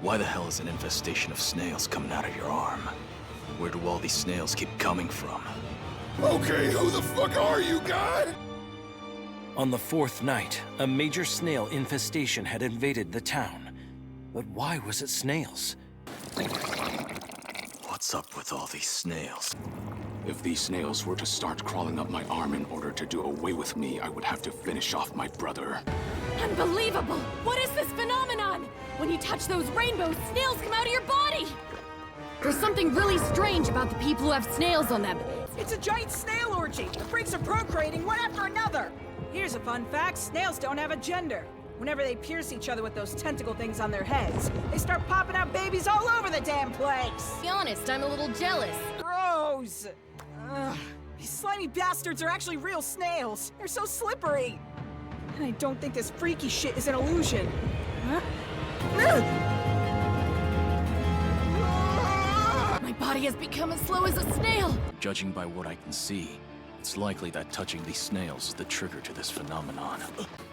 Why the hell is an infestation of snails coming out of your arm? Where do all these snails keep coming from? Okay, who the fuck are you, God? On the fourth night, a major snail infestation had invaded the town. But why was it snails? What's up with all these snails? If these snails were to start crawling up my arm in order to do away with me, I would have to finish off my brother. Unbelievable! What is this phenomenon? When you touch those rainbows, snails come out of your body! There's something really strange about the people who have snails on them. It's a giant snail orgy. The freaks are procreating one after another. Here's a fun fact. Snails don't have a gender. Whenever they pierce each other with those tentacle things on their heads, they start popping out babies all over the damn place. To be honest, I'm a little jealous. Gross. Ugh. These slimy bastards are actually real snails. They're so slippery. And I don't think this freaky shit is an illusion. Huh? Ugh. My body has become as slow as a snail. Judging by what I can see, it's likely that touching these snails is the trigger to this phenomenon.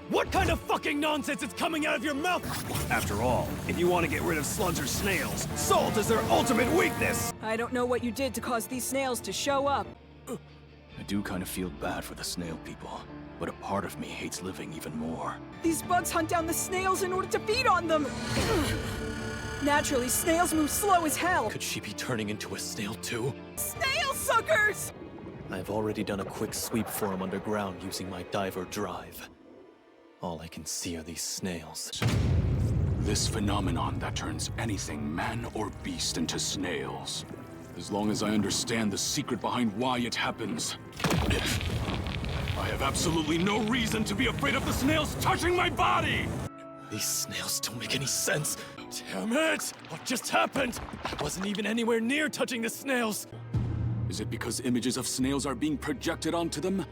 What kind of fucking nonsense is coming out of your mouth? After all, if you want to get rid of slugs or snails, salt is their ultimate weakness! I don't know what you did to cause these snails to show up. I do kind of feel bad for the snail people, but a part of me hates living even more. These bugs hunt down the snails in order to feed on them. Naturally, snails move slow as hell. Could she be turning into a snail too? Snail suckers! I've already done a quick sweep for him underground using my diver drive. All I can see are these snails. This phenomenon that turns anything, man or beast, into snails. As long as I understand the secret behind why it happens, I have absolutely no reason to be afraid of the snails touching my body! These snails don't make any sense. Damn it! What just happened? I wasn't even anywhere near touching the snails. Is it because images of snails are being projected onto them?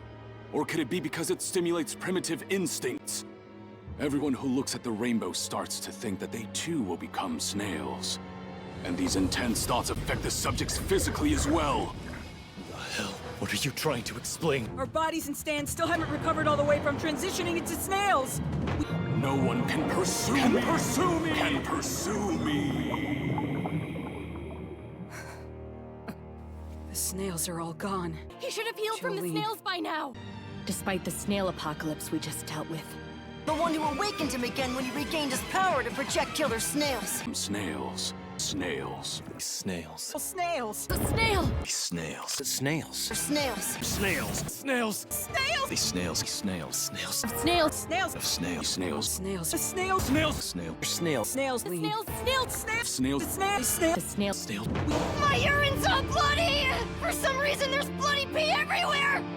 Or could it be because it stimulates primitive instincts? Everyone who looks at the rainbow starts to think that they too will become snails. And these intense thoughts affect the subjects physically as well. What the hell? What are you trying to explain? Our bodies and stands still haven't recovered all the way from transitioning into snails. No one can pursue me! Can pursue me! The snails are all gone. He should have healed from the Jolene. snails by now. Despite the snail apocalypse we just dealt with. The one who awakened him again when he regained his power to project killer snails. Snails. Snails. These snails. Oh, snails! The snail! These snails. The snails. They're snails. Snails. Snails. Snails! These snails. These snails. Snails. Snails! Snails! Of snails. Snails. Snails! The snails! Snails. Snail. Snails. Snails! The lead. snails! Snails! Snails! Snails. The snails! The Snails! snail! Snail. My urine's all bloody! For some reason, there's bloody pee everywhere!